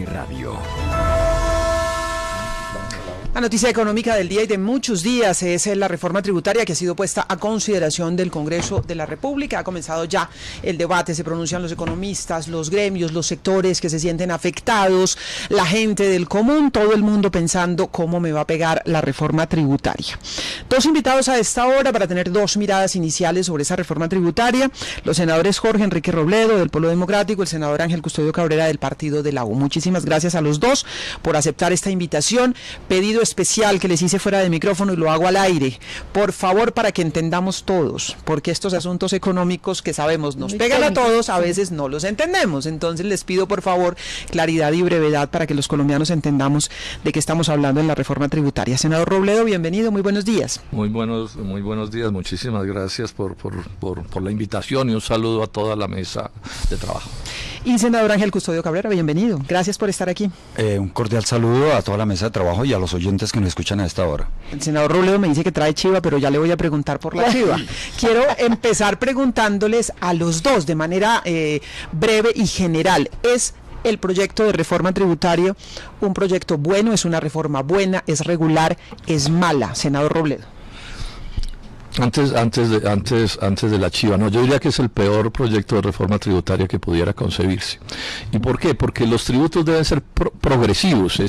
Radio. La noticia económica del día y de muchos días es la reforma tributaria que ha sido puesta a consideración del Congreso de la República. Ha comenzado ya el debate, se pronuncian los economistas, los gremios, los sectores que se sienten afectados, la gente del común, todo el mundo pensando cómo me va a pegar la reforma tributaria. Dos invitados a esta hora para tener dos miradas iniciales sobre esa reforma tributaria. Los senadores Jorge Enrique Robledo del Polo Democrático, el senador Ángel Custodio Cabrera del Partido de la U. Muchísimas gracias a los dos por aceptar esta invitación. Pedido especial que les hice fuera de micrófono y lo hago al aire, por favor, para que entendamos todos, porque estos asuntos económicos que sabemos nos pegan a todos, a veces no los entendemos. Entonces les pido por favor claridad y brevedad para que los colombianos entendamos de qué estamos hablando en la reforma tributaria. Senador Robledo, bienvenido, muy buenos días. Muy buenos días, muchísimas gracias por la invitación y un saludo a toda la mesa de trabajo. Y senador Ángel Custodio Cabrera, bienvenido, gracias por estar aquí. Un cordial saludo a toda la mesa de trabajo y a los oyentes que nos escuchan a esta hora. El senador Robledo me dice que trae chiva, pero ya le voy a preguntar por la chiva. Quiero empezar preguntándoles a los dos de manera breve y general. ¿Es el proyecto de reforma tributaria un proyecto bueno? ¿Es una reforma buena? ¿Es regular? ¿Es mala? Senador Robledo. Antes de la chiva, no, yo diría que es el peor proyecto de reforma tributaria que pudiera concebirse. ¿Y por qué? Porque los tributos deben ser progresivos,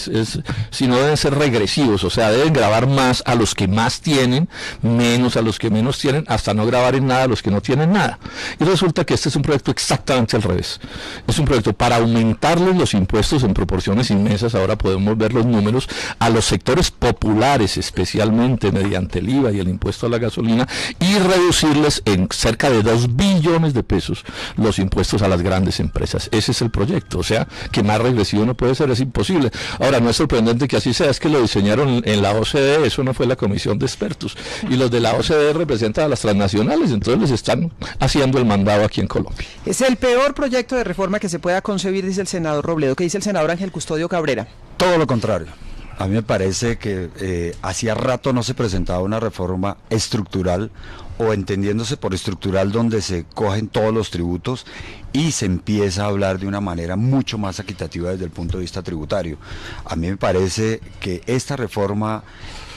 si no deben ser regresivos, o sea, deben gravar más a los que más tienen, menos a los que menos tienen, hasta no gravar en nada a los que no tienen nada. Y resulta que este es un proyecto exactamente al revés. Es un proyecto para aumentarles los impuestos en proporciones inmensas, ahora podemos ver los números, a los sectores populares, especialmente mediante el IVA y el impuesto a la gasolina, y reducirles en cerca de 2 billones de pesos los impuestos a las grandes empresas. Ese es el proyecto, o sea, que más regresivo no puede ser, es imposible. Ahora, no es sorprendente que así sea, es que lo diseñaron en la OCDE, eso no fue la comisión de expertos, y los de la OCDE representan a las transnacionales, entonces les están haciendo el mandado aquí en Colombia. Es el peor proyecto de reforma que se pueda concebir, dice el senador Robledo. ¿Qué dice el senador Ángel Custodio Cabrera? Todo lo contrario. A mí me parece que hacía rato no se presentaba una reforma estructural, o entendiéndose por estructural, donde se cogen todos los tributos y se empieza a hablar de una manera mucho más equitativa desde el punto de vista tributario. A mí me parece que esta reforma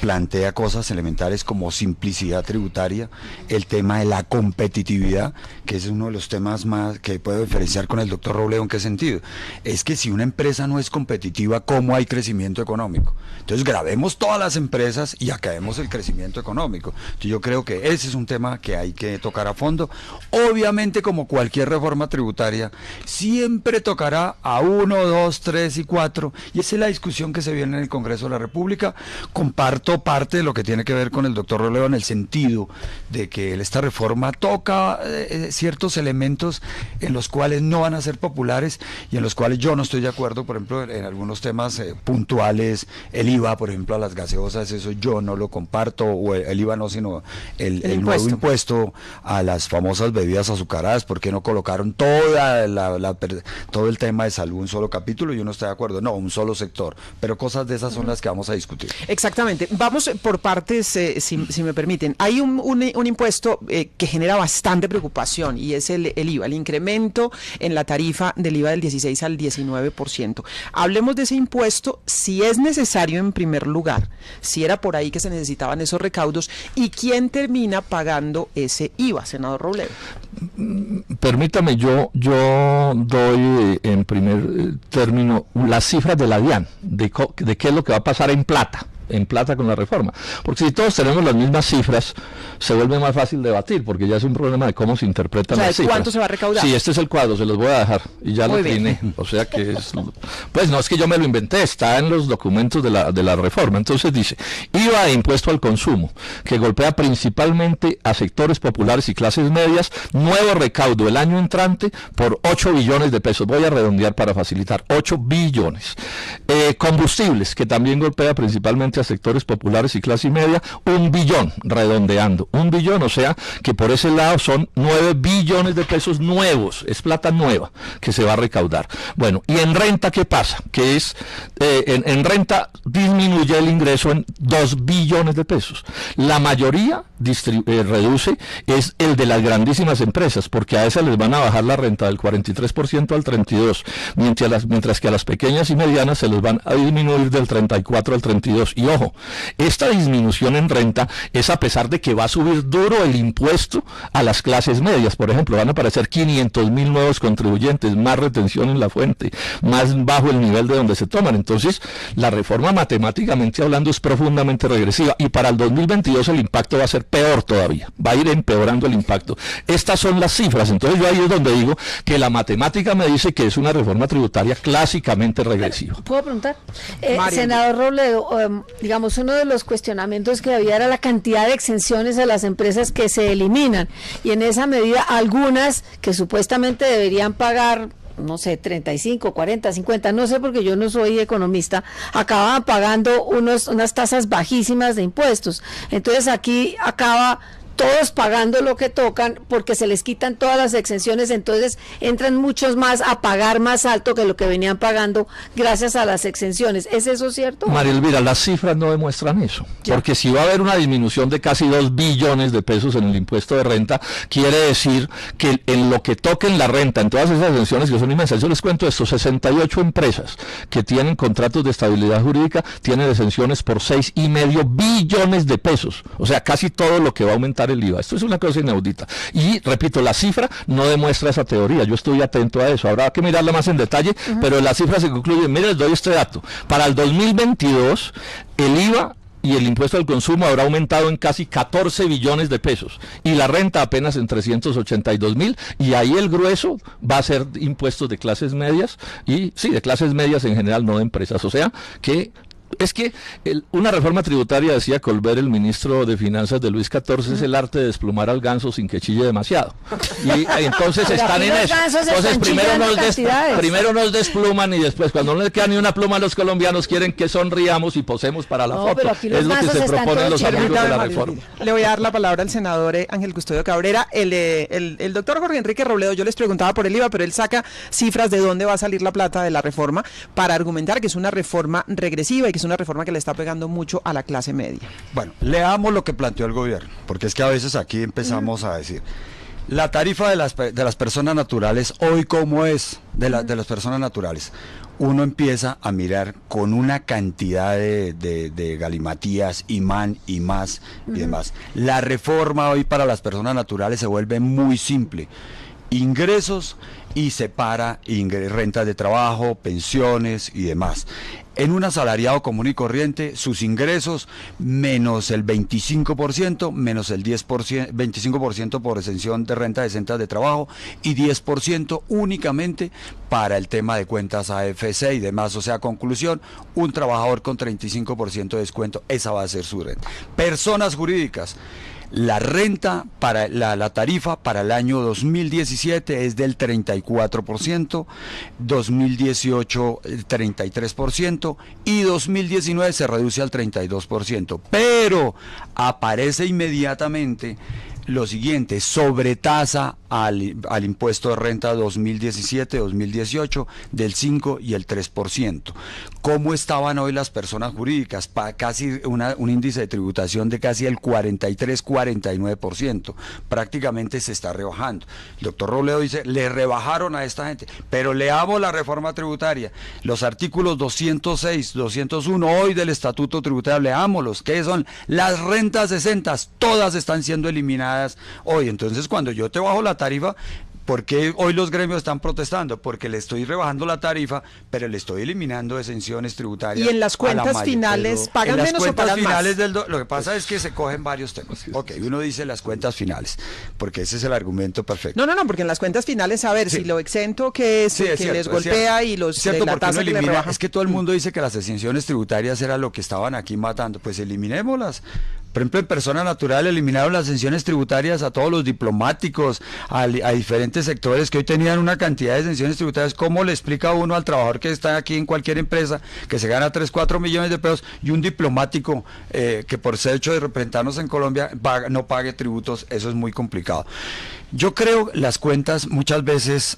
plantea cosas elementales como simplicidad tributaria, el tema de la competitividad, que es uno de los temas más que puedo diferenciar con el doctor Robledo. ¿En qué sentido? Es que si una empresa no es competitiva, ¿cómo hay crecimiento económico? Entonces grabemos todas las empresas y acabemos el crecimiento económico. Entonces yo creo que ese es un tema que hay que tocar a fondo. Obviamente, como cualquier reforma tributaria, siempre tocará a 1, 2, 3 y 4, y esa es la discusión que se viene en el Congreso de la República. Comparto parte de lo que tiene que ver con el doctor Robledo en el sentido de que esta reforma toca ciertos elementos en los cuales no van a ser populares y en los cuales yo no estoy de acuerdo. Por ejemplo, en algunos temas puntuales, el IVA, por ejemplo, a las gaseosas, eso yo no lo comparto, o el IVA no, sino el nuevo impuesto a las famosas bebidas azucaradas. ¿Por qué no colocaron todo el tema de salud en un solo capítulo? Yo no estoy de acuerdo, no, un solo sector, pero cosas de esas son las que vamos a discutir. Exactamente. Vamos por partes, si me permiten. Hay un impuesto que genera bastante preocupación, y es el IVA, el incremento en la tarifa del IVA del 16 al 19%. Hablemos de ese impuesto, si es necesario en primer lugar, si era por ahí que se necesitaban esos recaudos, y quién termina pagando ese IVA, senador Robledo. Permítame, yo doy en primer término las cifras de la DIAN, de qué es lo que va a pasar en plata con la reforma, porque si todos tenemos las mismas cifras se vuelve más fácil debatir, porque ya es un problema de cómo se interpretan las cifras. ¿Cuánto se va a recaudar? Sí, este es el cuadro, se los voy a dejar y ya lo tiene, o sea que es, pues no es que yo me lo inventé, está en los documentos de la reforma. Entonces dice, IVA e impuesto al consumo, que golpea principalmente a sectores populares y clases medias, nuevo recaudo el año entrante por 8 billones de pesos, voy a redondear para facilitar, 8 billones. Combustibles, que también golpea principalmente especialmente a sectores populares y clase media, 1 billón, redondeando, 1 billón, o sea que por ese lado son 9 billones de pesos nuevos, es plata nueva que se va a recaudar. Bueno, y en renta, ¿qué pasa? Que es, en renta disminuye el ingreso en 2 billones de pesos. La mayoría reduce es el de las grandísimas empresas, porque a esas les van a bajar la renta del 43% al 32%, mientras que a las pequeñas y medianas se les van a disminuir del 34 al 32%. Y ojo, esta disminución en renta es a pesar de que va a subir duro el impuesto a las clases medias. Por ejemplo, van a aparecer 500.000 nuevos contribuyentes, más retención en la fuente, más bajo el nivel de donde se toman. Entonces, la reforma matemáticamente hablando es profundamente regresiva, y para el 2022 el impacto va a ser peor todavía, va a ir empeorando el impacto. Estas son las cifras, entonces yo ahí es donde digo que la matemática me dice que es una reforma tributaria clásicamente regresiva. ¿Puedo preguntar? Senador Robledo, digamos, uno de los cuestionamientos que había era la cantidad de exenciones a las empresas que se eliminan, y en esa medida algunas que supuestamente deberían pagar, no sé, 35, 40, 50, no sé porque yo no soy economista, acababan pagando unas tasas bajísimas de impuestos. Entonces aquí acaba todos pagando lo que tocan porque se les quitan todas las exenciones, entonces entran muchos más a pagar más alto que lo que venían pagando gracias a las exenciones. ¿Es eso cierto? María Elvira, las cifras no demuestran eso, porque si va a haber una disminución de casi 2 billones de pesos en el impuesto de renta, quiere decir que en lo que toquen la renta, en todas esas exenciones que son inmensas, yo les cuento esto, 68 empresas que tienen contratos de estabilidad jurídica tienen exenciones por 6,5 billones de pesos, o sea, casi todo lo que va a aumentar el IVA. Esto es una cosa inaudita. Y repito, la cifra no demuestra esa teoría. Yo estoy atento a eso. Habrá que mirarla más en detalle, pero la cifra se concluye. Mire, les doy este dato. Para el 2022, el IVA y el impuesto al consumo habrá aumentado en casi 14 billones de pesos. Y la renta apenas en 382.000. Y ahí el grueso va a ser impuestos de clases medias. Y sí, de clases medias en general, no de empresas. O sea, que es que una reforma tributaria, decía Colbert, el ministro de Finanzas de Luis XIV, es el arte de desplumar al ganso sin que chille demasiado. Y entonces están en eso. Entonces primero nos despluman y después, cuando no le queda ni una pluma a los colombianos, quieren que sonriamos y posemos para la foto. Es lo que se proponen los amigos de la reforma. Le voy a dar la palabra al senador Ángel Custodio Cabrera. El doctor Jorge Enrique Robledo, yo les preguntaba por el IVA, pero él saca cifras de dónde va a salir la plata de la reforma para argumentar que es una reforma regresiva y que es una reforma que le está pegando mucho a la clase media. Bueno, leamos lo que planteó el gobierno, porque es que a veces aquí empezamos a decir, la tarifa de las personas naturales, hoy cómo es de las personas naturales. Uno empieza a mirar con una cantidad de galimatías, imán y más y demás. La reforma hoy para las personas naturales se vuelve muy simple. Ingresos y separa rentas de trabajo, pensiones y demás. En un asalariado común y corriente, sus ingresos menos el 25%, menos el 10%, 25% por exención de renta de rentas de trabajo y 10% únicamente para el tema de cuentas AFC y demás. O sea, conclusión, un trabajador con 35% de descuento, esa va a ser su renta. Personas jurídicas. La renta para la tarifa para el año 2017 es del 34%, 2018 33% y 2019 se reduce al 32%. Pero aparece inmediatamente lo siguiente, sobretasa al impuesto de renta 2017-2018 del 5 y el 3%. ¿Cómo estaban hoy las personas jurídicas? Casi un índice de tributación de casi el 43-49%. Prácticamente se está rebajando. El doctor Robledo dice, le rebajaron a esta gente, pero leamos la reforma tributaria. Los artículos 206, 201 hoy del Estatuto Tributario, leámoslos, que son las rentas exentas, todas están siendo eliminadas hoy. Entonces, cuando yo te bajo la tarifa, ¿por qué hoy los gremios están protestando? Porque le estoy rebajando la tarifa, pero le estoy eliminando exenciones tributarias. ¿Y en las cuentas finales pagan menos o pagan más? Lo que pasa es que se cogen varios temas. Ok, uno dice las cuentas finales, porque ese es el argumento perfecto. No, porque en las cuentas finales, a ver, si lo exento que es, que les golpea y los la tasa que le rebaja. Es que todo el mundo dice que las exenciones tributarias era lo que estaban aquí matando, pues eliminémoslas. Por ejemplo, en persona natural eliminaron las exenciones tributarias a todos los diplomáticos, a diferentes sectores que hoy tenían una cantidad de exenciones tributarias. ¿Cómo le explica uno al trabajador que está aquí en cualquier empresa que se gana 3, 4 millones de pesos y un diplomático que por ser hecho de representarnos en Colombia no pague tributos? Eso es muy complicado. Yo creo las cuentas muchas veces,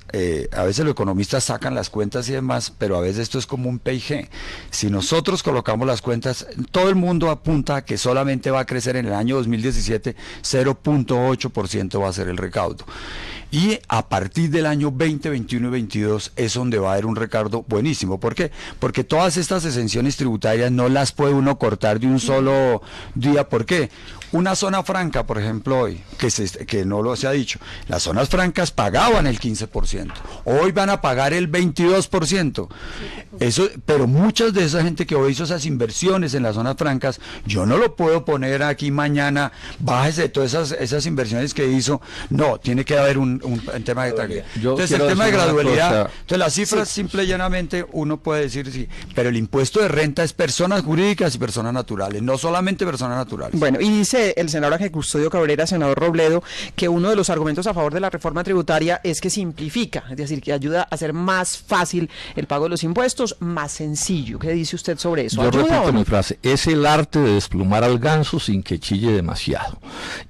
a veces los economistas sacan las cuentas y demás, pero a veces esto es como un PIG. Si nosotros colocamos las cuentas, todo el mundo apunta a que solamente va a crecer en el año 2017, 0.8% va a ser el recaudo. Y a partir del año 20, 21 y 22 es donde va a haber un recaudo buenísimo. ¿Por qué? Porque todas estas exenciones tributarias no las puede uno cortar de un solo día. ¿Por qué? Una zona franca, por ejemplo, hoy, que no lo se ha dicho, las zonas francas pagaban el 15%, hoy van a pagar el 22%. Eso, pero muchas de esa gente que hoy hizo esas inversiones en las zonas francas, yo no lo puedo poner aquí mañana, bájese de todas esas inversiones que hizo. No, tiene que haber un tema de tranquilidad. Entonces el tema de gradualidad, entonces las cifras simple y llanamente uno puede decir sí, pero el impuesto de renta es personas jurídicas y personas naturales, no solamente personas naturales. Bueno, y dice el senador Ángel Custodio Cabrera, senador Robledo, que uno de los argumentos a favor de la reforma tributaria es que simplifica, es decir, que ayuda a hacer más fácil el pago de los impuestos, más sencillo. ¿Qué dice usted sobre eso? Yo repito mi frase, es el arte de desplumar al ganso sin que chille demasiado.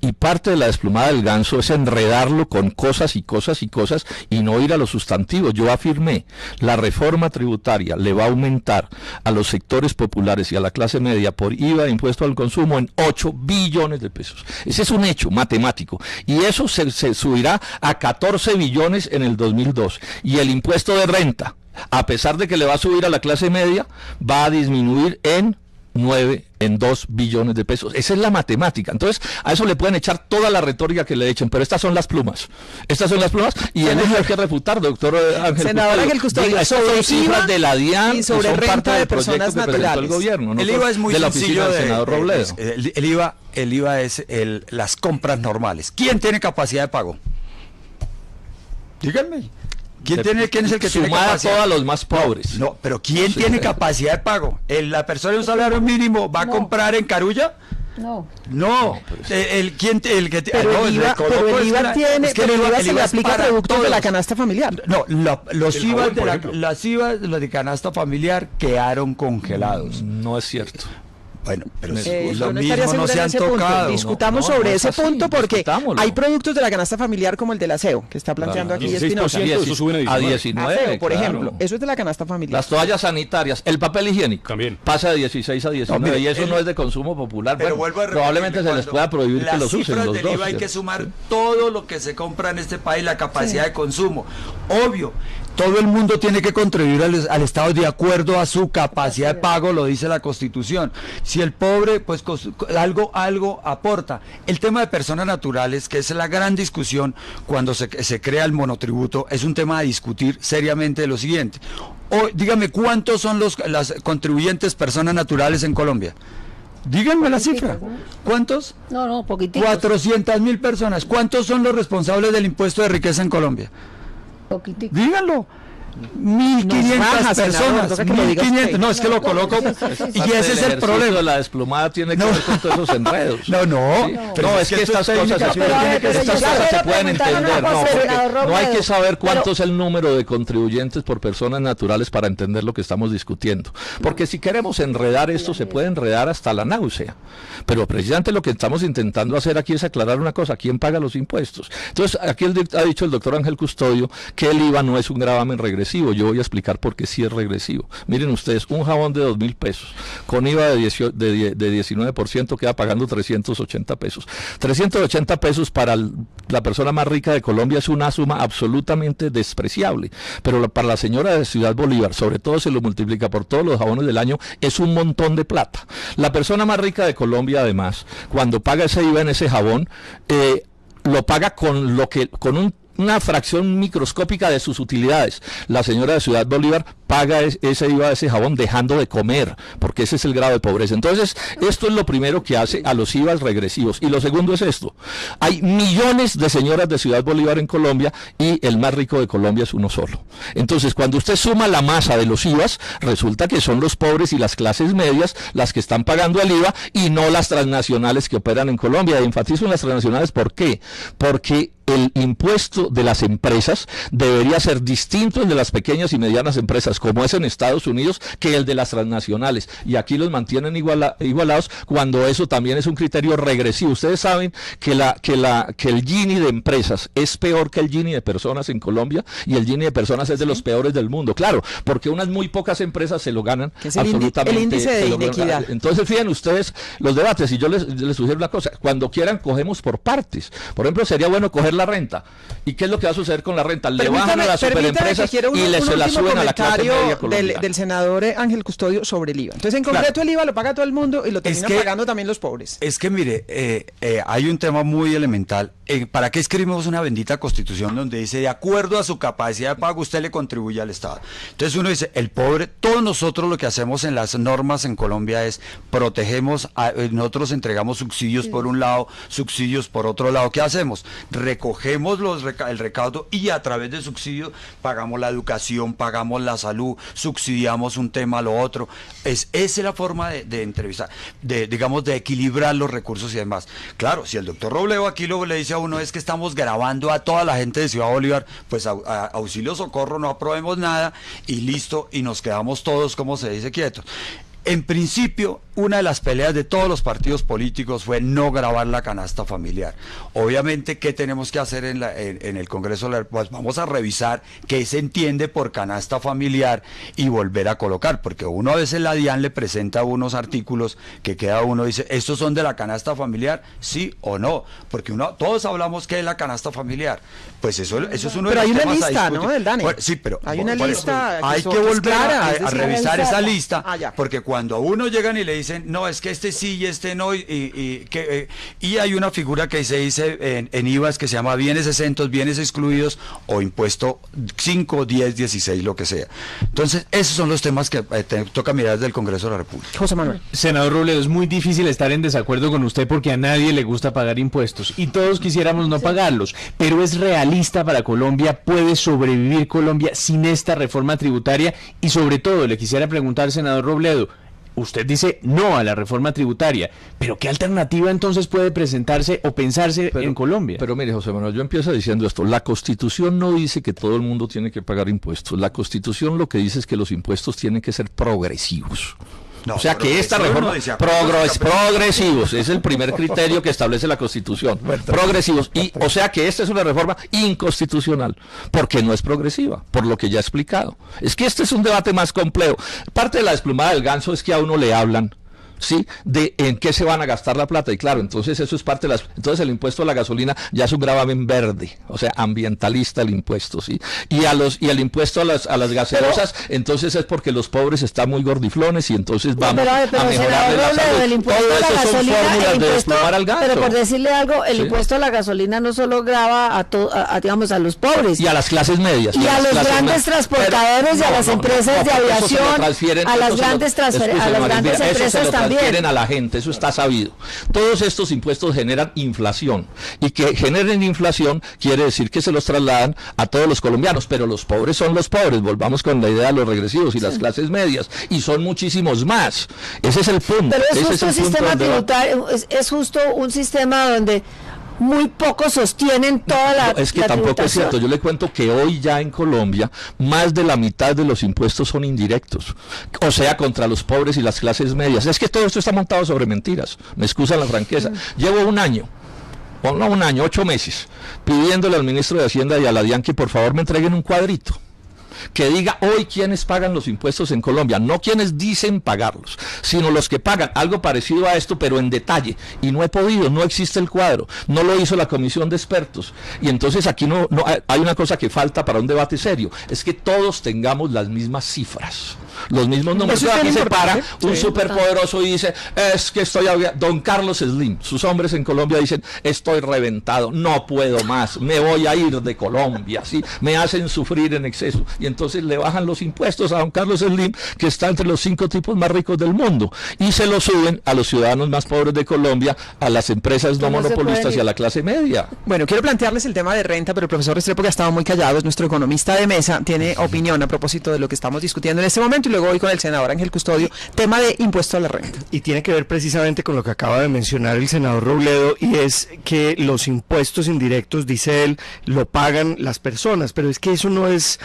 Y parte de la desplumada del ganso es enredarlo con cosas y cosas y cosas y no ir a los sustantivos. Yo afirmé, la reforma tributaria le va a aumentar a los sectores populares y a la clase media por IVA de impuesto al consumo en 8 billones de pesos. Ese es un hecho matemático. Y eso se subirá a 14 billones en el 2002. Y el impuesto de renta, a pesar de que le va a subir a la clase media, va a disminuir en 2 billones de pesos. Esa es la matemática. Entonces, a eso le pueden echar toda la retórica que le echen, pero estas son las plumas. Estas son las plumas y en eso hay que refutar, doctor Ángel. Senador Ángel Custodio, esas son cifras de la DIAN y sobre renta de personas naturales. El gobierno, el IVA es muy de la sencillo oficina del senador Robledo. El IVA es las compras normales. ¿Quién tiene capacidad de pago? Díganme. ¿Quién es el que tiene capacidad? A todos los más pobres. No, pero ¿quién tiene capacidad de pago? ¿La persona de un salario mínimo va a comprar en Carulla? No. El IVA tiene, pero el IVA se le aplica a productos de la canasta familiar. No, los IVA de canasta familiar quedaron congelados. No es cierto. Bueno, pero yo no estaría segura en ese punto. Discutamos sobre ese punto porque hay productos de la canasta familiar como el del aseo, que está planteando aquí Espinosa. A 19, aseo, por ejemplo. Eso es de la canasta familiar. Las toallas sanitarias, el papel higiénico también pasa de 16 a 19 y eso no es de consumo popular. Pero probablemente se les pueda prohibir que los usen los dos. Hay que sumar todo lo que se compra en este país, la capacidad de consumo. Obvio. Todo el mundo tiene que contribuir al Estado de acuerdo a su capacidad de pago, lo dice la Constitución. Si el pobre, pues algo aporta. El tema de personas naturales, que es la gran discusión cuando se crea el monotributo, es un tema a discutir seriamente de lo siguiente. Dígame, ¿cuántos son las contribuyentes personas naturales en Colombia? Díganme la cifra. ¿Cuántos? No, poquititos. 400.000 personas. ¿Cuántos son los responsables del impuesto de riqueza en Colombia? Poquitico. Díganlo. 1.500 personas. 1.500. No, es que lo coloco. Y ese es el problema. La desplomada tiene que ver con todos esos enredos. No, es que estas cosas se pueden entender. No hay que saber cuánto es el número de contribuyentes por personas naturales para entender lo que estamos discutiendo. Porque si queremos enredar esto, se puede enredar hasta la náusea. Pero precisamente lo que estamos intentando hacer aquí es aclarar una cosa: ¿quién paga los impuestos? Entonces, aquí ha dicho el doctor Ángel Custodio que el IVA no es un gravamen regresivo. Yo voy a explicar por qué sí es regresivo. Miren ustedes, un jabón de 2.000 pesos con IVA de 19% queda pagando 380 pesos. 380 pesos para la persona más rica de Colombia es una suma absolutamente despreciable, pero para la señora de Ciudad Bolívar, sobre todo se lo multiplica por todos los jabones del año, es un montón de plata. La persona más rica de Colombia, además, cuando paga ese IVA en ese jabón, lo paga con una fracción microscópica de sus utilidades. La señora de Ciudad Bolívar paga ese IVA de ese jabón dejando de comer, porque ese es el grado de pobreza. Entonces, esto es lo primero que hace a los IVAs regresivos. Y lo segundo es esto: hay millones de señoras de Ciudad Bolívar en Colombia y el más rico de Colombia es uno solo. Entonces, cuando usted suma la masa de los IVAs, resulta que son los pobres y las clases medias las que están pagando el IVA y no las transnacionales que operan en Colombia. Y enfatizo en las transnacionales, ¿por qué? Porque el impuesto de las empresas debería ser distinto el de las pequeñas y medianas empresas, como es en Estados Unidos, que el de las transnacionales. Y aquí los mantienen igualados, cuando eso también es un criterio regresivo. Ustedes saben que el Gini de empresas es peor que el Gini de personas en Colombia, y el Gini de personas es de los peores del mundo. Claro, porque unas muy pocas empresas se lo ganan absolutamente. El índice de inequidad. Entonces, fíjense ustedes los debates, y yo les sugiero una cosa: cuando quieran, cogemos por partes. Por ejemplo, sería bueno coger la renta. ¿Y qué es lo que va a suceder con la renta? Le bajan a las superempresas y se la suben a la clase media colombiana. Del senador Ángel Custodio sobre el IVA. Entonces, en concreto, el IVA lo paga todo el mundo y lo terminan pagando también los pobres. Es que, mire, hay un tema muy elemental. ¿Para qué escribimos una bendita constitución donde dice, de acuerdo a su capacidad de pago, usted le contribuye al Estado? Entonces uno dice, el pobre, todos nosotros lo que hacemos en las normas en Colombia es protegemos, nosotros entregamos subsidios por un lado, subsidios por otro lado. ¿Qué hacemos? Recogemos el recaudo y a través de subsidios pagamos la educación, pagamos la salud, subsidiamos un tema a lo otro. Esa es la forma de entrevistar, digamos, de equilibrar los recursos y demás. Claro, si el doctor Robledo aquí luego le dice a uno, es que estamos grabando a toda la gente de Ciudad Bolívar, pues auxilio, socorro, no aprobemos nada y listo, y nos quedamos todos, como se dice, quietos. En principio, una de las peleas de todos los partidos políticos fue no gravar la canasta familiar. Obviamente, ¿qué tenemos que hacer en el Congreso? Pues vamos a revisar qué se entiende por canasta familiar y volver a colocar, porque uno a veces la DIAN le presenta unos artículos que queda uno dice, ¿estos son de la canasta familiar? ¿Sí o no? Porque todos hablamos qué es la canasta familiar. Pues eso es uno de los temas. Pero hay una lista, ¿no, del DANE? Sí, pero hay una lista. Hay que volver a revisar esa lista, porque cuando a uno llegan y le dicen, no, es que este sí y este no, y hay una figura que se dice en IVAs que se llama bienes exentos, bienes excluidos, o impuesto 5, 10, 16, lo que sea. Entonces, esos son los temas que toca mirar desde el Congreso de la República. José Manuel. Senador Robledo, es muy difícil estar en desacuerdo con usted porque a nadie le gusta pagar impuestos y todos quisiéramos no pagarlos, pero es realista para Colombia, puede sobrevivir Colombia sin esta reforma tributaria. Y sobre todo, le quisiera preguntar, senador Robledo, usted dice no a la reforma tributaria, pero ¿qué alternativa entonces puede presentarse o pensarse en Colombia? Pero mire, José Manuel, yo empiezo diciendo esto: la Constitución no dice que todo el mundo tiene que pagar impuestos. La Constitución lo que dice es que los impuestos tienen que ser progresivos. No, o sea que esta reforma progresivos es el primer criterio que establece la Constitución, progresivos, y o sea que esta es una reforma inconstitucional porque no es progresiva, por lo que ya he explicado. Es que este es un debate más complejo. Parte de la desplumada del ganso es que a uno le hablan, ¿sí?, de en qué se van a gastar la plata, y claro, entonces eso es parte de entonces el impuesto a la gasolina ya es un gravamen verde, o sea, ambientalista el impuesto, ¿sí? Y el impuesto a las gaseosas, entonces es porque los pobres están muy gordiflones y entonces vamos a mejorarle la salud. El impuesto Todo a la eso son gasolina, fórmulas de desplumar al ganso. Pero por decirle algo, el ¿sí? impuesto a la gasolina no solo grava digamos, a los pobres. Y a las clases medias. Y a los grandes transportadores y a las empresas de aviación, a las grandes empresas también. Transfieren a la gente, eso está sabido. Todos estos impuestos generan inflación, y que generen inflación quiere decir que se los trasladan a todos los colombianos, pero los pobres son los pobres, volvamos con la idea de los regresivos, y las clases medias, y son muchísimos más. Ese es el punto. Pero es justo un sistema tributario, es justo un sistema donde muy pocos sostienen toda la es que tampoco es cierto. Yo le cuento que hoy ya en Colombia más de la mitad de los impuestos son indirectos, o sea, contra los pobres y las clases medias. Es que todo esto está montado sobre mentiras, me excusan la franqueza. Llevo un año, 8 meses, pidiéndole al ministro de Hacienda y a la DIAN que por favor me entreguen un cuadrito que diga hoy quiénes pagan los impuestos en Colombia, no quienes dicen pagarlos, sino los que pagan, algo parecido a esto, pero en detalle, y no he podido, no existe el cuadro, no lo hizo la comisión de expertos, y entonces aquí no hay una cosa que falta para un debate serio, es que todos tengamos las mismas cifras. los mismos números. Aquí se para un superpoderoso y dice, es que don Carlos Slim, sus hombres en Colombia dicen, estoy reventado, no puedo más, me voy a ir de Colombia, ¿sí? Me hacen sufrir en exceso, y entonces le bajan los impuestos a don Carlos Slim, que está entre los 5 tipos más ricos del mundo, y se lo suben a los ciudadanos más pobres de Colombia, a las empresas no monopolistas y a la clase media. Bueno, quiero plantearles el tema de renta, pero el profesor Restrepo, que ha estado muy callado, es nuestro economista de mesa, tiene opinión a propósito de lo que estamos discutiendo en este momento, y luego voy con el senador Ángel Custodio, tema de impuesto a la renta. Y tiene que ver precisamente con lo que acaba de mencionar el senador Robledo, y es que los impuestos indirectos, dice él, lo pagan las personas, pero es que eso no es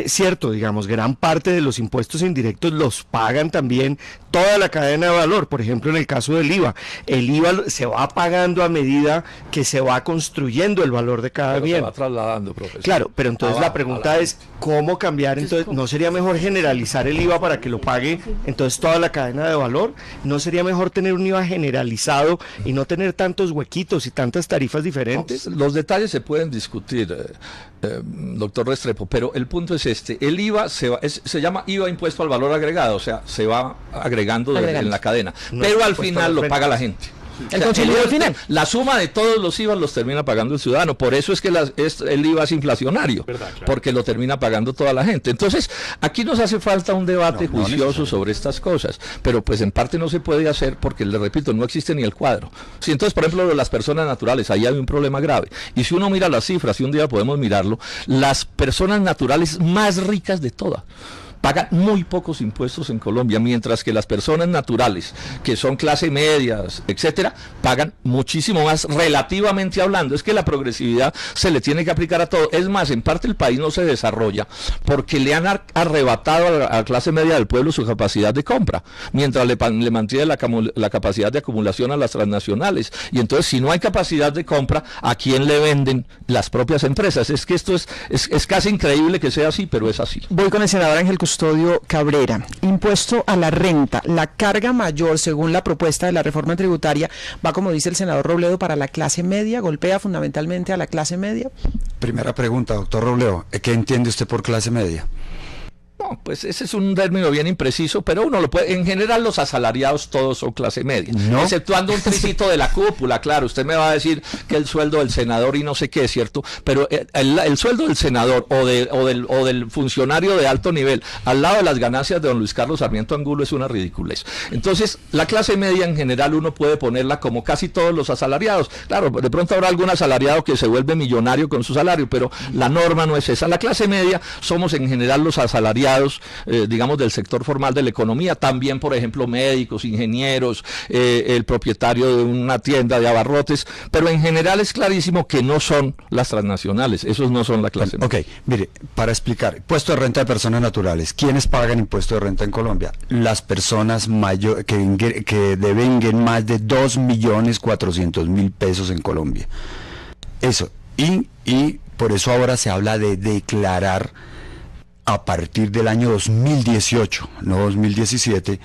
cierto, digamos, gran parte de los impuestos indirectos los pagan también toda la cadena de valor. Por ejemplo, en el caso del IVA, el IVA se va pagando a medida que se va construyendo el valor de cada bien. Se va trasladando, profesor. Claro, pero entonces la pregunta es, ¿cómo cambiar? Entonces, ¿no sería mejor generalizar el IVA para que lo pague entonces toda la cadena de valor? ¿No sería mejor tener un IVA generalizado y no tener tantos huequitos y tantas tarifas diferentes? No, los detalles se pueden discutir, doctor Restrepo, pero el punto es este: el IVA se llama IVA, impuesto al valor agregado, o sea, se va agregando en la cadena, no, pero al final lo paga la gente. El consumidor final. La suma de todos los IVA los termina pagando el ciudadano. Por eso es que el IVA es inflacionario, ¿verdad? Claro. Porque lo termina pagando toda la gente. Entonces, aquí nos hace falta un debate juicioso sobre estas cosas, pero pues en parte no se puede hacer porque, le repito, no existe ni el cuadro. Sí, entonces, por ejemplo, las personas naturales, ahí hay un problema grave. Y si uno mira las cifras, y un día podemos mirarlo, las personas naturales más ricas de todas pagan muy pocos impuestos en Colombia, mientras que las personas naturales, que son clase medias, etcétera, pagan muchísimo más, relativamente hablando. Es que la progresividad se le tiene que aplicar a todo. Es más, en parte el país no se desarrolla porque le han arrebatado a la clase media del pueblo su capacidad de compra, mientras le mantiene la capacidad de acumulación a las transnacionales. Y entonces, si no hay capacidad de compra, ¿a quién le venden? Las propias empresas. Es que esto es casi increíble que sea así, pero es así. Voy con el senador Ángel Custodio Cabrera. Impuesto a la renta. La carga mayor, según la propuesta de la reforma tributaria, va, como dice el senador Robledo, para la clase media, golpea fundamentalmente a la clase media. Primera pregunta, doctor Robledo, ¿qué entiende usted por clase media? No, pues ese es un término bien impreciso, pero uno lo puede, en general los asalariados todos son clase media, ¿no? Exceptuando un tricito de la cúpula, claro, usted me va a decir que el sueldo del senador y no sé qué, ¿cierto? Pero el sueldo del senador o del funcionario de alto nivel al lado de las ganancias de don Luis Carlos Sarmiento Angulo es una ridiculez. Entonces, la clase media en general uno puede ponerla como casi todos los asalariados. Claro, de pronto habrá algún asalariado que se vuelve millonario con su salario, pero la norma no es esa. La clase media somos en general los asalariados, digamos, del sector formal de la economía, también, por ejemplo, médicos, ingenieros, el propietario de una tienda de abarrotes, pero en general es clarísimo que no son las transnacionales, esos no son la clase media. Ok, mire, para explicar, impuesto de renta de personas naturales, ¿quiénes pagan impuesto de renta en Colombia? Las personas que devenguen más de 2.400.000 pesos en Colombia. Eso, y por eso ahora se habla de declarar a partir del año 2018, no 2017,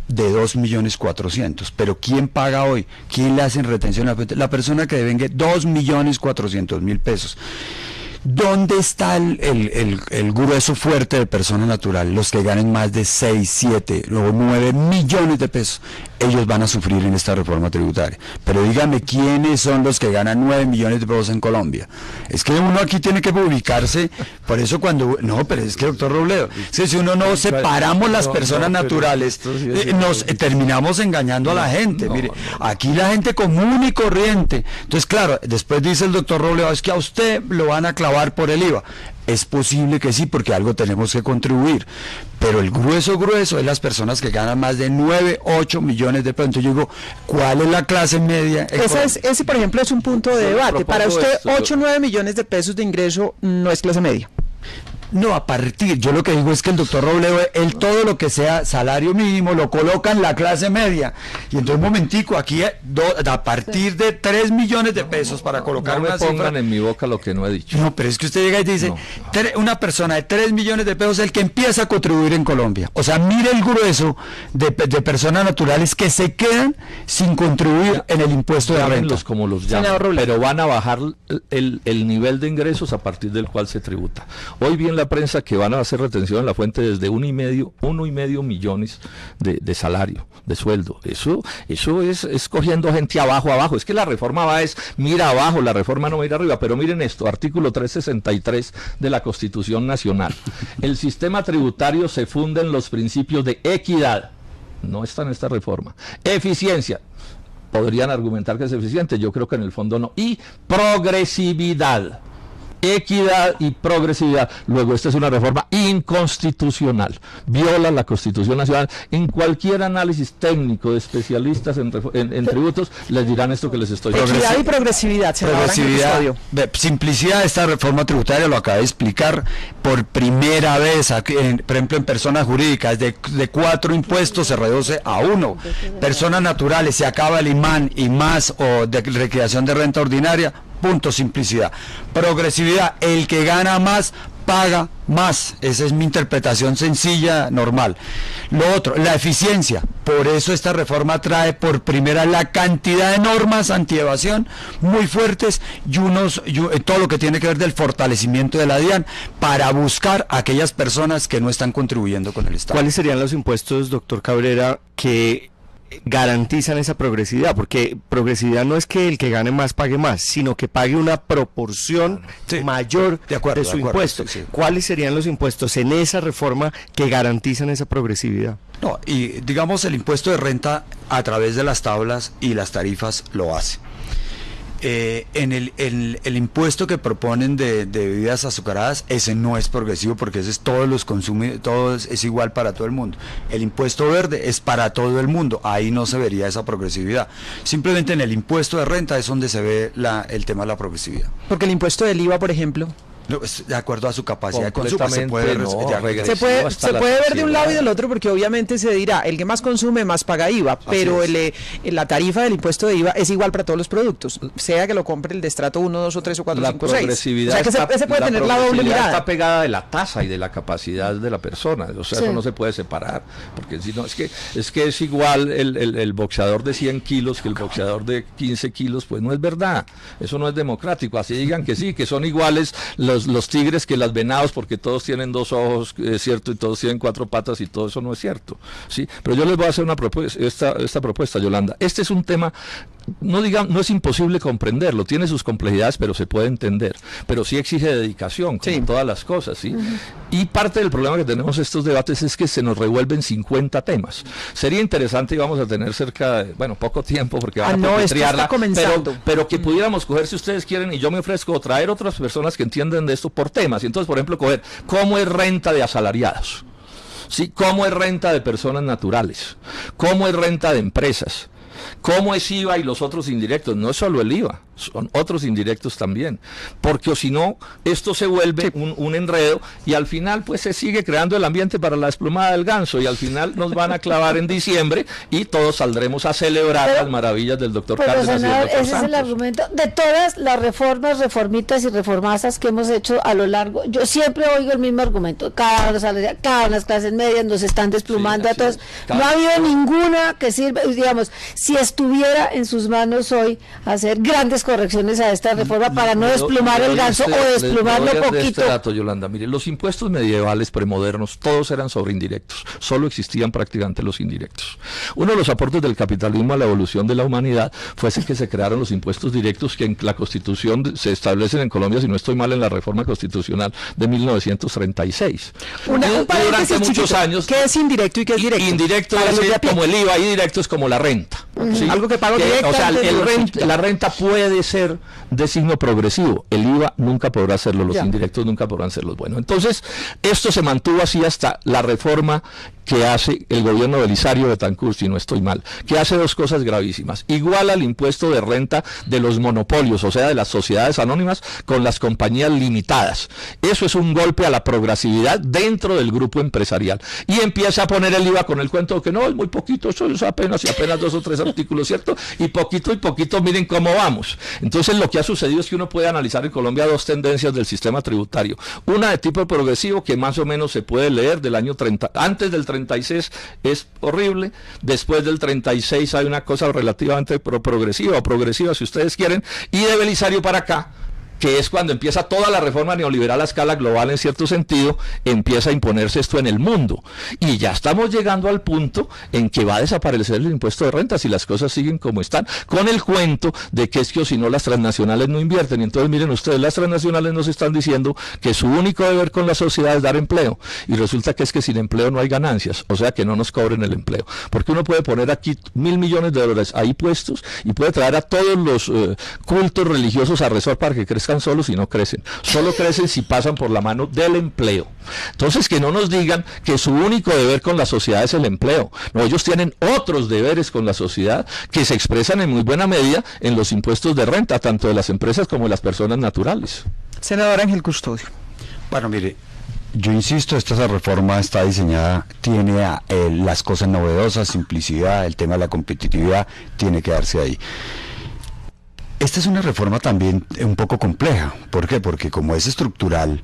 de 2.400.000. Pero ¿quién paga hoy? ¿Quién le hacen retención? La persona que devengue 2.400.000 pesos. ¿Dónde está el grueso fuerte de personas naturales? Los que ganen más de 6, 7 o 9 millones de pesos. Ellos van a sufrir en esta reforma tributaria. Pero dígame, ¿quiénes son los que ganan 9 millones de pesos en Colombia? Es que uno aquí tiene que publicarse, por eso cuando... No, pero es que, doctor Robledo, si uno no separamos las personas naturales, nos terminamos engañando a la gente. Mire, aquí la gente común y corriente. Entonces, claro, después dice el doctor Robledo, es que a usted lo van a clavar por el IVA. Es posible que sí, porque algo tenemos que contribuir, pero el grueso es las personas que ganan más de 9, 8 millones de pesos. Entonces yo digo, ¿cuál es la clase media? Ese, por ejemplo, es un punto de debate. Para usted, 8 o 9 millones de pesos de ingreso no es clase media. No, a partir, yo lo que digo es que el doctor Robledo, él todo lo que sea salario mínimo lo coloca en la clase media. Y entonces, un momentico, aquí a partir de 3 millones de pesos para colocar una cifra. No me pongan en mi boca lo que no he dicho. No, pero es que usted llega y dice, una persona de 3 millones de pesos es el que empieza a contribuir en Colombia. O sea, mire el grueso de personas naturales que se quedan sin contribuir en el impuesto de renta. Como los llaman, pero van a bajar el nivel de ingresos a partir del cual se tributa. Hoy bien la prensa que van a hacer retención en la fuente desde 1,5 millones de salario, de sueldo. Eso es cogiendo gente abajo. Es que la reforma mira abajo, la reforma no mira arriba. Pero miren esto, artículo 363 de la Constitución Nacional. El sistema tributario se funda en los principios de equidad. No está en esta reforma. Eficiencia. Podrían argumentar que es eficiente, yo creo que en el fondo no. Y progresividad. Equidad y progresividad. Luego, esta es una reforma inconstitucional. Viola la Constitución Nacional. En cualquier análisis técnico de especialistas en tributos, les dirán esto que les estoy diciendo. Equidad y progresividad. Simplicidad de esta reforma tributaria, lo acabé de explicar por primera vez, por ejemplo, en personas jurídicas, de 4 impuestos se reduce a 1. Personas naturales, se acaba el imán y más, o de recreación de renta ordinaria. Punto, simplicidad. Progresividad, el que gana más paga más. Esa es mi interpretación sencilla, normal. Lo otro, la eficiencia. Por eso esta reforma trae por primera la cantidad de normas antievasión muy fuertes y todo lo que tiene que ver del fortalecimiento de la DIAN para buscar a aquellas personas que no están contribuyendo con el Estado. ¿Cuáles serían los impuestos, doctor Cabrera, que garantizan esa progresividad? Porque progresividad no es que el que gane más pague más, sino que pague una proporción mayor de su impuesto. Sí. ¿Cuáles serían los impuestos en esa reforma que garantizan esa progresividad? No, y digamos el impuesto de renta a través de las tablas y las tarifas lo hace. En el impuesto que proponen de bebidas azucaradas, ese no es progresivo porque ese es todos los consumidores, es igual para todo el mundo. El impuesto verde es para todo el mundo, ahí no se vería esa progresividad. Simplemente en el impuesto de renta es donde se ve el tema de la progresividad. Porque el impuesto del IVA, por ejemplo, no, de acuerdo a su capacidad de consumo se puede ver de un lado y del otro, porque obviamente se dirá, el que más consume más paga IVA, pero la tarifa del impuesto de IVA es igual para todos los productos, sea que lo compre el de estrato 1, 2 o 3 o 4 o 5 o 6. O sea que se puede tener la doble mirada. Está pegada de la tasa y de la capacidad de la persona, o sea, eso no se puede separar, porque si no, es que es igual el boxeador de 100 kilos que el boxeador de 15 kilos, pues no es verdad, eso no es democrático. Así digan que sí, que son iguales los tigres que las venados, porque todos tienen 2 ojos, cierto, y todos tienen 4 patas, y todo eso no es cierto, ¿sí? Pero yo les voy a hacer una propuesta, esta propuesta, Yolanda. Este es un tema, no es imposible comprenderlo, tiene sus complejidades, pero se puede entender, pero sí exige dedicación, como todas las cosas, ¿sí? Y parte del problema que tenemos estos debates es que se nos revuelven 50 temas. Sería interesante, y vamos a tener cerca de, poco tiempo, porque van a petriarla, pero que pudiéramos coger, si ustedes quieren, y yo me ofrezco traer otras personas que entienden de esto por temas. Y entonces, por ejemplo, coger cómo es renta de asalariados, ¿sí? Cómo es renta de personas naturales, cómo es renta de empresas, cómo es IVA y los otros indirectos. No es solo el IVA, son otros indirectos también, porque o si no, esto se vuelve un enredo, y al final pues se sigue creando el ambiente para la desplumada del ganso, y al final nos van a clavar en diciembre y todos saldremos a celebrar las maravillas del doctor Cárdenas y del doctor Santos. Ese es el argumento de todas las reformitas y reformastas que hemos hecho a lo largo. Yo siempre oigo el mismo argumento: cada las clases medias nos están desplumando a todos. No ha habido ninguna que sirva. Digamos, si estuviera en sus manos hoy hacer grandes correcciones a esta reforma para no desplumar el ganso o desplumarlo poquito. Dato, Yolanda, mire, los impuestos medievales premodernos todos eran sobre indirectos, solo existían prácticamente los indirectos. Uno de los aportes del capitalismo a la evolución de la humanidad fue ese que se crearon los impuestos directos, que en la Constitución se establecen en Colombia, si no estoy mal, en la reforma constitucional de 1936. Durante muchos años. ¿Qué es indirecto y qué es directo? Indirecto es como el IVA, y directo es como la renta. ¿Sí? Algo que pago directo. O sea, la renta puede ser de signo progresivo, el IVA nunca podrá serlo, los indirectos nunca podrán serlo. Bueno, entonces esto se mantuvo así hasta la reforma que hace el gobierno Belisario Betancur, si no estoy mal, que hace 2 cosas gravísimas: iguala el impuesto de renta de los monopolios, o sea, de las sociedades anónimas, con las compañías limitadas. Eso es un golpe a la progresividad dentro del grupo empresarial, y empieza a poner el IVA con el cuento de que no, es muy poquito, eso es apenas 2 o 3 artículos, ¿cierto? Y poquito, miren cómo vamos. Entonces lo que ha sucedido es que uno puede analizar en Colombia 2 tendencias del sistema tributario: una de tipo progresivo, que más o menos se puede leer del año 30, antes del 36 es horrible, después del 36 hay una cosa relativamente progresiva si ustedes quieren, y de Belisario para acá que es cuando empieza toda la reforma neoliberal a escala global en cierto sentido, empieza a imponerse esto en el mundo. Y ya estamos llegando al punto en que va a desaparecer el impuesto de renta si las cosas siguen como están, con el cuento de que es que o si no las transnacionales no invierten. Y entonces miren ustedes, las transnacionales nos están diciendo que su único deber con la sociedad es dar empleo, y resulta que es que sin empleo no hay ganancias, o sea que no nos cobren el empleo, porque uno puede poner aquí $1.000 millones ahí puestos y puede traer a todos los cultos religiosos a rezar para que crezcan solos, y no crecen, solo crecen si pasan por la mano del empleo. Entonces que no nos digan que su único deber con la sociedad es el empleo, no, ellos tienen otros deberes con la sociedad que se expresan en muy buena medida en los impuestos de renta, tanto de las empresas como de las personas naturales. Senador Ángel Custodio. Bueno, mire, yo insisto, esta reforma está diseñada, tiene las cosas novedosas, simplicidad, el tema de la competitividad, tiene que darse ahí. Esta es una reforma también un poco compleja. ¿Por qué? Porque como es estructural,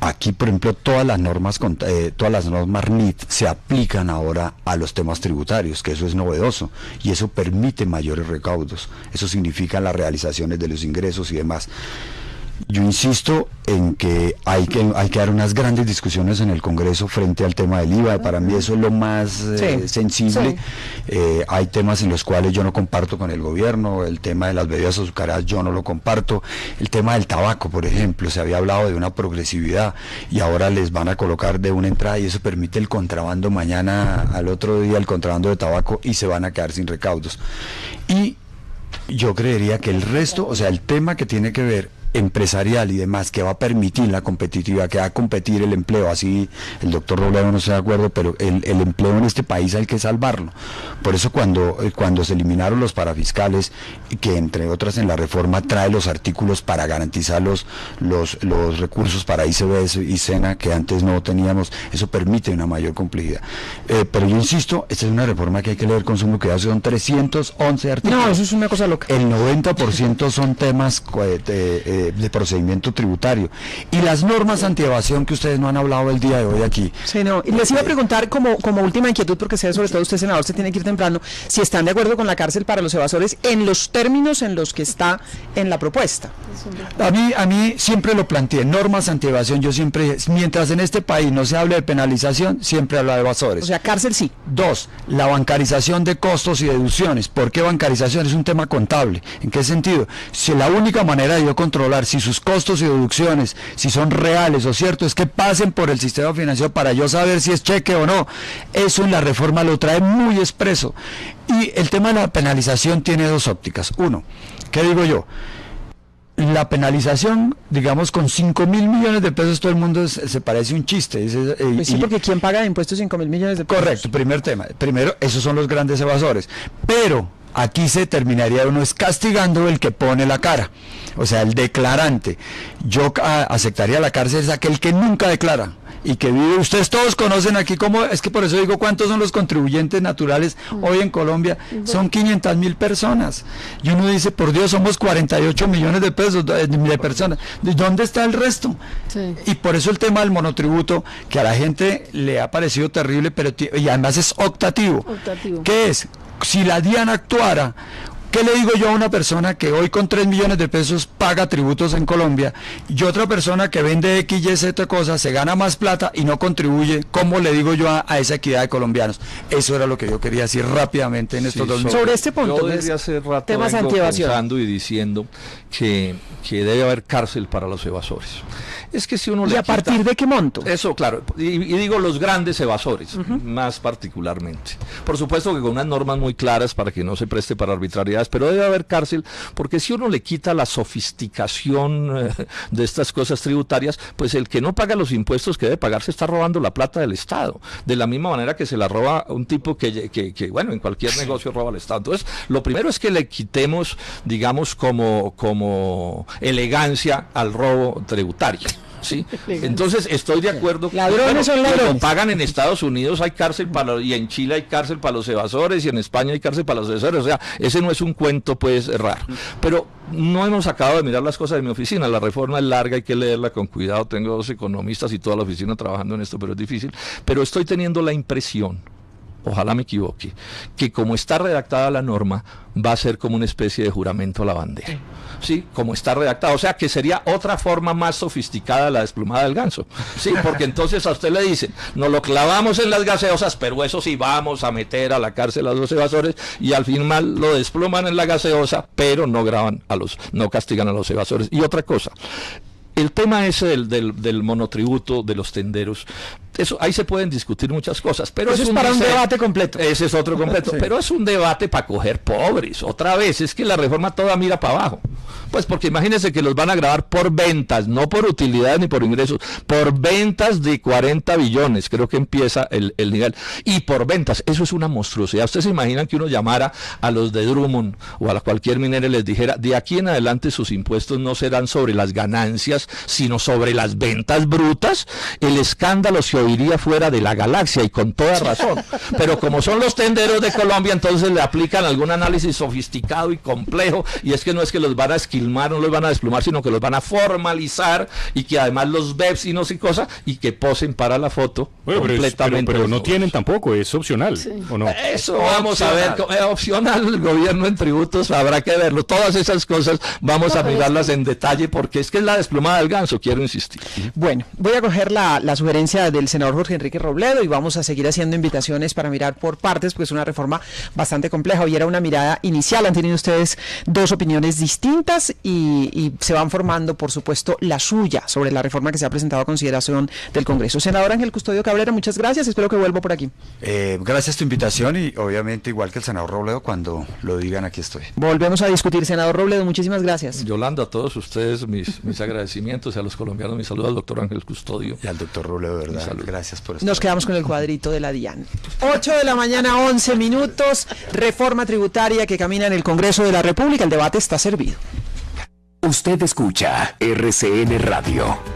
aquí, por ejemplo, todas las normas RNIT se aplican ahora a los temas tributarios, que eso es novedoso, y eso permite mayores recaudos. Eso significa las realizaciones de los ingresos y demás. Yo insisto en que hay que dar unas grandes discusiones en el Congreso frente al tema del IVA. Para mí eso es lo más sensible. Hay temas en los cuales yo no comparto con el gobierno. El tema de las bebidas azucaradas yo no lo comparto. El tema del tabaco, por ejemplo, se había hablado de una progresividad y ahora les van a colocar de una entrada, y eso permite el contrabando mañana, al otro día el contrabando de tabaco, y se van a quedar sin recaudos. Y yo creería que el resto, o sea, el tema que tiene que ver empresarial y demás, que va a permitir la competitividad, que va a competir el empleo, así el doctor Robledo no está de acuerdo, pero el empleo en este país hay que salvarlo. Por eso cuando se eliminaron los parafiscales, que entre otras en la reforma trae los artículos para garantizar los recursos para ICBS y SENA, que antes no teníamos, eso permite una mayor complejidad. Pero yo insisto, esta es una reforma que hay que leer con suma cuidado, son 311 artículos. No, eso es una cosa loca. El 90% son temas de procedimiento tributario, y las normas antievasión que ustedes no han hablado el día de hoy aquí. Sí, no, y les iba a preguntar como última inquietud, porque sé, sobre todo usted, senador, se tiene que ir temprano, si están de acuerdo con la cárcel para los evasores en los términos en los que está en la propuesta. A mí siempre lo planteé, normas antievasión, yo siempre, mientras en este país no se hable de penalización, siempre habla de evasores. O sea, cárcel sí. 2, la bancarización de costos y deducciones. ¿Por qué bancarización? Es un tema contable. ¿En qué sentido? Si la única manera de yo controlar si sus costos y deducciones, si son reales o ciertos, es que pasen por el sistema financiero para yo saber si es cheque o no. Eso en la reforma lo trae muy expreso. Y el tema de la penalización tiene dos ópticas. Uno, ¿qué digo yo? La penalización, digamos, con 5.000 millones de pesos, todo el mundo se parece un chiste. Pues sí, porque ¿quién paga de impuestos 5.000 millones de pesos? Correcto, primer tema. Primero, esos son los grandes evasores. Pero aquí se terminaría uno es castigando el que pone la cara, o sea, el declarante. Yo aceptaría la cárcel es aquel que nunca declara y que vive. Ustedes todos conocen aquí cómo, es que por eso digo cuántos son los contribuyentes naturales hoy en Colombia, son 500.000 personas, y uno dice, por Dios, somos 48 millones de pesos de personas, ¿dónde está el resto? Sí. Y por eso el tema del monotributo, que a la gente le ha parecido terrible, pero y además es optativo. ¿Qué es? Si la DIAN actuara, ¿qué le digo yo a una persona que hoy con 3 millones de pesos paga tributos en Colombia, y otra persona que vende X, Y, Z cosas, se gana más plata y no contribuye? ¿Cómo le digo yo a esa equidad de colombianos? Eso era lo que yo quería decir rápidamente en estos 2 minutos. Sobre este punto, yo desde hace rato temas vengo antievasión, pensando y diciendo que debe haber cárcel para los evasores. Es que si uno ¿y a partir de qué monto? Eso, claro, y digo los grandes evasores, más particularmente. Por supuesto que con unas normas muy claras para que no se preste para arbitrariedades, pero debe haber cárcel, porque si uno le quita la sofisticación de estas cosas tributarias, pues el que no paga los impuestos que debe pagar se está robando la plata del Estado, de la misma manera que se la roba un tipo que bueno, en cualquier negocio roba al Estado. Entonces, lo primero es que le quitemos, digamos, como elegancia al robo tributario. ¿Sí? Entonces estoy de acuerdo. Ladrones son ladrones. Como pagan en Estados Unidos hay cárcel y en Chile hay cárcel para los evasores, y en España hay cárcel para los evasores. O sea, ese no es un cuento pues raro. Pero no hemos acabado de mirar las cosas de mi oficina. La reforma es larga, hay que leerla con cuidado. Tengo 2 economistas y toda la oficina trabajando en esto, pero es difícil. Pero estoy teniendo la impresión, ojalá me equivoque, que como está redactada la norma, va a ser como una especie de juramento a la bandera. Sí, como está redactado, o sea que sería otra forma más sofisticada de la desplumada del ganso, sí, porque entonces a usted le dicen, nos lo clavamos en las gaseosas, pero eso sí, vamos a meter a la cárcel a los evasores, y al final lo despluman en la gaseosa, pero no no castigan a los evasores. Y otra cosa, el tema ese del monotributo de los tenderos, eso ahí se pueden discutir muchas cosas, pero eso es para un debate completo. Ese es otro completo, sí. Pero es un debate para coger pobres. Otra vez, es que la reforma toda mira para abajo. Pues porque imagínense que los van a gravar por ventas, no por utilidades ni por ingresos, por ventas de 40 billones, creo que empieza el nivel. Y por ventas, eso es una monstruosidad. ¿Ustedes se imaginan que uno llamara a los de Drummond o a cualquier minera y les dijera, de aquí en adelante sus impuestos no serán sobre las ganancias, sino sobre las ventas brutas? El escándalo se oiría fuera de la galaxia, y con toda razón. Pero como son los tenderos de Colombia, entonces le aplican algún análisis sofisticado y complejo, y es que no es que los van a esquilmar, no los van a desplumar, sino que los van a formalizar, y que además los BEPS y no sé cosa, y que posen para la foto. Bueno, completamente. pero no tienen tampoco, es opcional, sí. ¿O no? Eso vamos a ver, opcional el gobierno en tributos, habrá que verlo. Todas esas cosas vamos a mirarlas en detalle, porque es que es la desplumada del ganso, quiero insistir. Bueno, voy a coger la sugerencia del senador Jorge Enrique Robledo y vamos a seguir haciendo invitaciones para mirar por partes, porque es una reforma bastante compleja. Hoy era una mirada inicial, han tenido ustedes dos opiniones distintas y se van formando, por supuesto, la suya sobre la reforma que se ha presentado a consideración del Congreso. Senador Ángel Custodio Cabrera, muchas gracias, espero que vuelva por aquí. Gracias a tu invitación, y obviamente igual que el senador Robledo, cuando lo digan aquí estoy. Volvemos a discutir, senador Robledo, muchísimas gracias. Yolanda, a todos ustedes mis agradecimientos, y a los colombianos mis saludos, al doctor Ángel Custodio. Y al doctor Robledo, de verdad, gracias por estar. Nos quedamos con el cuadrito de la DIAN. 8 de la mañana, 11 minutos, reforma tributaria que camina en el Congreso de la República, el debate está servido. Usted escucha RCN Radio.